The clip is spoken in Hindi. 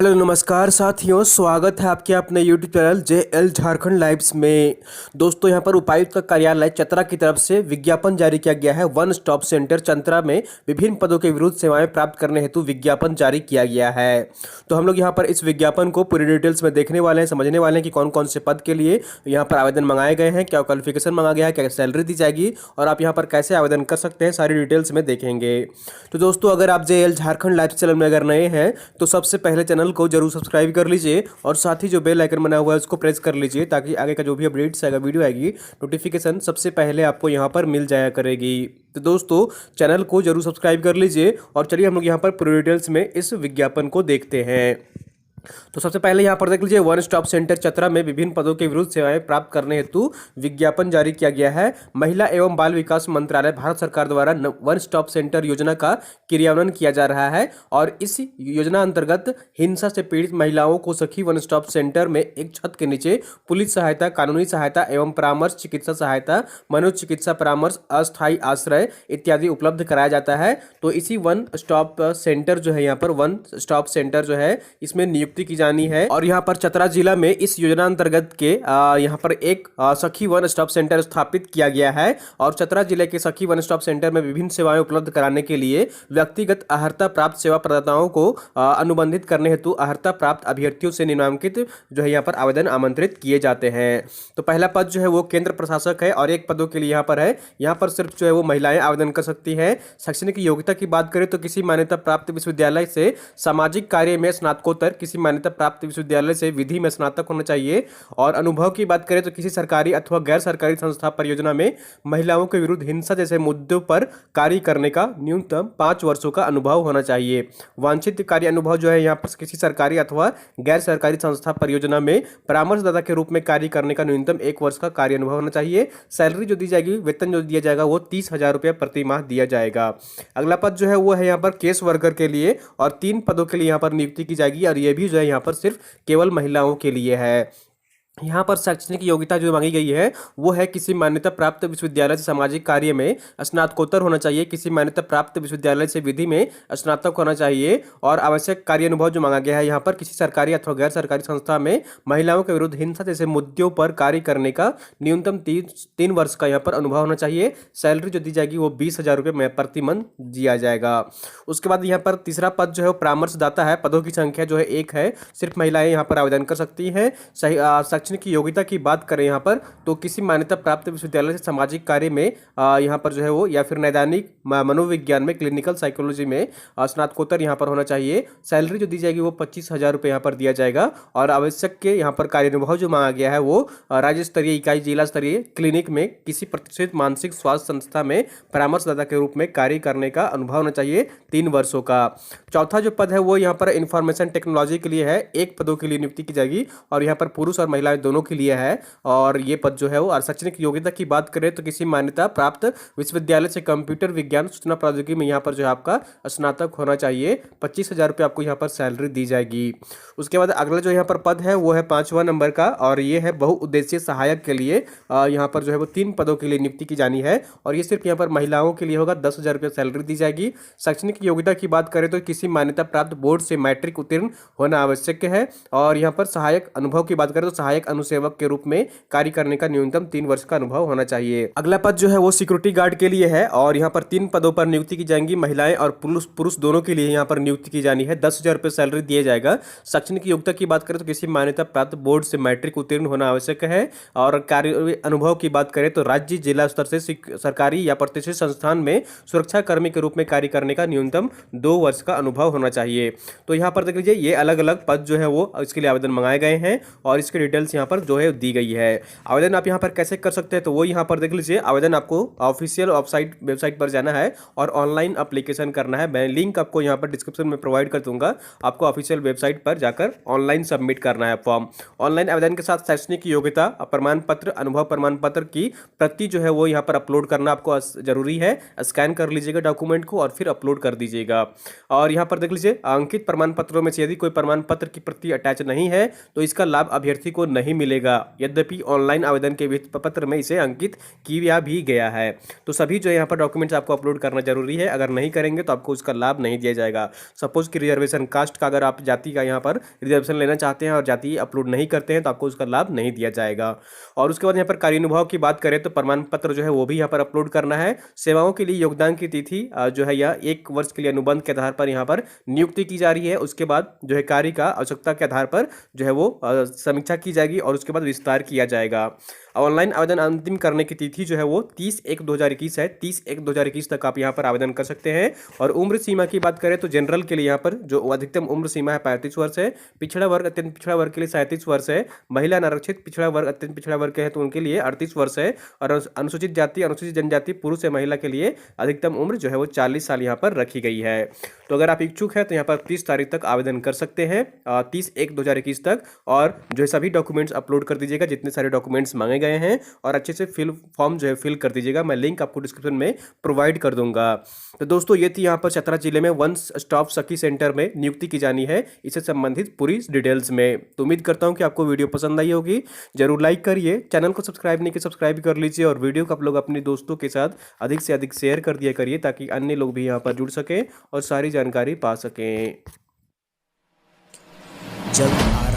हेलो नमस्कार साथियों, स्वागत है आपके अपने YouTube channel JL Jharkhand lives में। दोस्तों, यहां पर उपायुक्त का कार्यालय चतरा की तरफ से विज्ञापन जारी किया गया है। वन स्टॉप सेंटर चतरा में विभिन्न पदों के विरुद्ध सेवाएं प्राप्त करने हेतु विज्ञापन जारी किया गया है। तो हम लोग यहां पर इस विज्ञापन को पूरी डिटेल्स में देखने वाले हैं, समझने वाले हैं कि कौन कौन से पद के लिए यहाँ पर आवेदन मंगाए गए हैं, क्या क्वालिफिकेशन मांगा गया है, क्या सैलरी दी जाएगी और आप यहाँ पर कैसे आवेदन कर सकते हैं, सारी डिटेल्स में देखेंगे। तो दोस्तों, अगर आप JL झारखंड लाइव चैनल में अगर नए हैं तो सबसे पहले चैनल को जरूर सब्सक्राइब कर लीजिए और साथ ही जो बेल आइकन बना हुआ है उसको प्रेस कर लीजिए, ताकि आगे का जो भी अपडेट्स आएगा, वीडियो आएगी, नोटिफिकेशन सबसे पहले आपको यहाँ पर मिल जाया करेगी। तो दोस्तों, चैनल को जरूर सब्सक्राइब कर लीजिए और चलिए हम लोग यहाँ पर पूरी डिटेल्स में इस विज्ञापन को देखते हैं। तो सबसे पहले यहाँ पर देख लीजिए, वन स्टॉप सेंटर चतरा में विभिन्न पदों के विरुद्ध सेवाएं प्राप्त करने हेतु विज्ञापन जारी किया गया है। महिला एवं बाल विकास मंत्रालय भारत सरकार द्वारा वन स्टॉप सेंटर योजना का क्रियान्वयन किया जा रहा है और इस योजना अंतर्गत हिंसा से पीड़ित महिलाओं को सखी वन स्टॉप सेंटर में एक छत के नीचे पुलिस सहायता, कानूनी सहायता एवं परामर्श, चिकित्सा सहायता, मनोचिकित्सा परामर्श, अस्थायी आश्रय इत्यादि उपलब्ध कराया जाता है। तो इसी वन स्टॉप सेंटर जो है, यहाँ पर वन स्टॉप सेंटर जो है, इसमें नियुक्ति की जानी है। और यहाँ पर चतरा जिला में इस योजना अंतर्गत के यहाँ पर एक सखी वन स्टॉप सेंटर स्थापित किया गया है और चतरा जिले के सखी वन स्टॉप सेंटर में विभिन्न सेवाएं उपलब्ध कराने के लिए व्यक्तिगत अर्हता प्राप्त सेवा प्रदाताओं को अनुबंधित करने हेतु अर्हता प्राप्त अभ्यर्थियों से निम्नलिखित जो है यहाँ पर आवेदन आमंत्रित किए जाते हैं। तो पहला पद जो है वो केंद्र प्रशासक है और एक पदों के लिए यहाँ पर है, यहाँ पर सिर्फ जो है वो महिलाएं आवेदन कर सकती हैं। शैक्षणिक योग्यता की बात करें तो किसी मान्यता प्राप्त विश्वविद्यालय से सामाजिक कार्य में स्नातकोत्तर, किसी मान्यता प्राप्त विश्वविद्यालय से विधि में स्नातक होना चाहिए। और अनुभव की बात करें तो किसी सरकारी अथवा गैर सरकारी संस्था परियोजना में महिलाओं के विरुद्ध हिंसा जैसे मुद्दों पर कार्य करने का न्यूनतम 5 वर्षों का अनुभव होना चाहिए। वांछित कार्य अनुभव जो है यहाँ पर किसी सरकारी अथवा गैर सरकारी संस्था परियोजना में परामर्शदाता के रूप में कार्य करने का न्यूनतम 1 वर्ष का कार्य अनुभव होना चाहिए। सैलरी जो दी जाएगी, वेतन जो दिया जाएगा वो 30,000 रुपये प्रति माह दिया जाएगा। अगला पद जो है वो है यहाँ पर केस वर्कर के लिए और 3 पदों के लिए यहाँ पर नियुक्ति की जाएगी और ये भी जो है यहाँ पर सिर्फ केवल महिलाओं के लिए है। यहाँ पर शैक्षणिक योग्यता जो मांगी गई है वो है किसी मान्यता प्राप्त विश्वविद्यालय से सामाजिक कार्य में स्नातकोत्तर होना चाहिए, किसी मान्यता प्राप्त विश्वविद्यालय से विधि में स्नातक होना चाहिए। और आवश्यक कार्य अनुभव जो मांगा गया है यहाँ पर किसी सरकारी अथवा गैर सरकारी संस्था में महिलाओं के विरुद्ध हिंसा जैसे मुद्दों पर कार्य करने का न्यूनतम 3 वर्ष का यहाँ पर अनुभव होना चाहिए। सैलरी जो दी जाएगी वो 20,000 रुपये प्रति मंथ दिया जाएगा। उसके बाद यहाँ पर तीसरा पद जो है परामर्शदाता है। पदों की संख्या जो है 1 है, सिर्फ महिलाएं यहाँ पर आवेदन कर सकती हैं। शैक्षणिक योग्यता की बात करें यहाँ पर तो किसी मान्यता प्राप्त विश्वविद्यालय से सामाजिक कार्य में यहाँ पर जो है वो या फिर नैदानिक मनोविज्ञान में, क्लिनिकल साइकोलॉजी में स्नातकोत्तर यहाँ पर होना चाहिए। सैलरी जो दी जाएगी वो 25,000 रुपये यहाँ पर दिया जाएगा। और आवश्यक के यहाँ पर कार्य अनुभव जो मांगा गया है वो राज्य स्तरीय इकाई, जिला स्तरीय क्लिनिक में किसी प्रतिष्ठित मानसिक स्वास्थ्य संस्था में परामर्शदाता के रूप में कार्य करने का अनुभव होना चाहिए 3 वर्षों का। चौथा जो पद है वो यहाँ पर इंफॉर्मेशन टेक्नोलॉजी के लिए है। 1 पदों के लिए नियुक्ति की जाएगी और यहाँ पर पुरुष और महिलाएं दोनों के लिए है। और ये पद जो है वो, और शैक्षणिक योग्यता की बात करें तो किसी मान्यता प्राप्त विश्वविद्यालय से कंप्यूटर विज्ञान सूचना प्रौद्योगिकी में यहाँ पर जो है आपका स्नातक होना चाहिए। 25,000 रुपये आपको यहाँ पर सैलरी दी जाएगी। उसके बाद अगला जो यहाँ पर पद है वो है 5वां नंबर का और ये है बहुउद्देशीय सहायक के लिए। यहाँ पर जो है वो 3 पदों के लिए नियुक्ति की जानी है और ये सिर्फ यहाँ पर महिलाओं के लिए होगा। 10,000 रुपये सैलरी दी जाएगी। शैक्षणिक योग्यता की बात करें तो किसी मान्यता प्राप्त बोर्ड से मैट्रिक उत्तीर्ण होना आवश्यक है। और यहाँ पर सहायक अनुभव की बात करें तो सहायक अनुसेवक के रूप में कार्य करने का न्यूनतम 3 वर्ष का अनुभव होना चाहिए। अगला पद जो है वो सिक्योरिटी गार्ड के लिए है और यहाँ पर 3 पदों पर नियुक्ति की जाएंगी। महिलाएं और पुरुष दोनों के लिए यहाँ पर नियुक्ति की जानी है। 10,000 रुपये सैलरी दिया जाएगा। शैक्षणिक योग्यता की बात करें तो किसी मान्यता प्राप्त बोर्ड से मैट्रिक उत्तीर्ण होना आवश्यक है। और कार्य अनुभव की बात करें तो राज्य, जिला स्तर से सरकारी या प्रतिष्ठित संस्थान में सुरक्षा कर्मी के रूप में कार्य करने का न्यूनतम 2 वर्ष का अनुभव होना चाहिए। तो यहाँ पर देख लीजिए, ये अलग अलग पद जो है वो इसके लिए आवेदन मंगाए गए हैं और इसके डिटेल्स यहाँ पर जो है दी गई है। आवेदन आप यहाँ पर कैसे कर सकते हैं तो वो यहाँ पर देख लीजिए। आवेदन आपको ऑफिशियल वेबसाइट पर जाना है और ऑनलाइन एप्लीकेशन करना है। मैं लिंक आपको यहाँ पर डिस्क्रिप्शन में प्रोवाइड कर दूंगा। आपको ऑफिशियल वेबसाइट पर जाकर ऑनलाइन सबमिट करना है फॉर्म। ऑनलाइन आवेदन के साथ शैक्षणिक योग्यता, प्रमाण पत्र, अनुभव प्रमाण पत्र की प्रति जो है वो यहाँ पर अपलोड करना आपको जरूरी है। स्कैन कर लीजिएगा डॉक्यूमेंट को और फिर अपलोड कर दीजिएगा। और यहाँ पर देख लीजिए, अंकित प्रमाण पत्रों में से यदि कोई प्रमाण पत्र की प्रति अटैच नहीं है तो इसका लाभ अभ्यर्थी को नहीं नहीं मिलेगा, यद्यपि ऑनलाइन आवेदन के पत्र में इसे अंकित किया भी गया है। तो सभी जो है यहाँ पर डॉक्यूमेंट्स आपको अपलोड करना जरूरी है, अगर नहीं करेंगे तो आपको उसका लाभ नहीं दिया जाएगा। सपोज कि रिजर्वेशन कास्ट का, अगर आप जाति का यहाँ पर रिजर्वेशन लेना चाहते हैं और जाति अपलोड नहीं करते हैं तो आपको उसका लाभ नहीं दिया जाएगा। और उसके बाद यहाँ पर कार्यानुभाव की बात करें तो प्रमाण पत्र जो है वो भी यहाँ पर अपलोड करना है। सेवाओं के लिए योगदान की तिथि जो है यह 1 वर्ष के लिए अनुबंध के आधार पर यहाँ पर नियुक्ति की जा रही है। उसके बाद जो है कार्य का आवश्यकता के आधार पर जो है वो समीक्षा की जाएगी और उसके बाद विस्तार किया जाएगा। ऑनलाइन आवेदन अंतिम करने की तिथि जो है वो 30/1/2021 है। 30/1/2021 तक आप यहाँ पर आवेदन कर सकते हैं। और उम्र सीमा की बात करें तो जनरल के लिए यहाँ पर जो अधिकतम उम्र सीमा है 35 वर्ष है। पिछड़ा वर्ग अत्यंत पिछड़ा वर्ग के लिए 37 वर्ष है। महिला अनारक्षित पिछड़ा वर्ग अत्यंत पिछड़ा वर्ग के है तो उनके लिए 38 वर्ष है। और अनुसूचित जाति अनुसूचित जनजाति पुरुष या महिला के लिए अधिकतम उम्र जो है वो 40 साल यहाँ पर रखी गई है। तो अगर आप इच्छुक हैं तो यहाँ पर 30 तारीख तक आवेदन कर सकते हैं, 30/1/2021 तक। और जो है सभी डॉक्यूमेंट्स अपलोड कर दीजिएगा जितने सारे डॉक्यूमेंट्स मांगे गए हैं, और अच्छे से फॉर्म जो है फिल कर दीजिएगा। मैं लिंक आपको डिस्क्रिप्शन में प्रोवाइड कर दूंगा। तो दोस्तों ये थी यहाँ पर चतरा जिले में वन स्टॉप सखी सेंटर में नियुक्ति की जानी है, इससे संबंधित पूरी डिटेल्स में। तो उम्मीद करता हूँ कि आपको वीडियो पसंद आई होगी। जरूर लाइक करिए, चैनल को सब्सक्राइब नहीं किया सब्सक्राइब कर लीजिए, और वीडियो को आप लोग अपने दोस्तों के साथ अधिक से अधिक शेयर कर दिया करिए ताकि अन्य लोग भी यहाँ पर जुड़ सकें और सारी जानकारी पा सकें। जब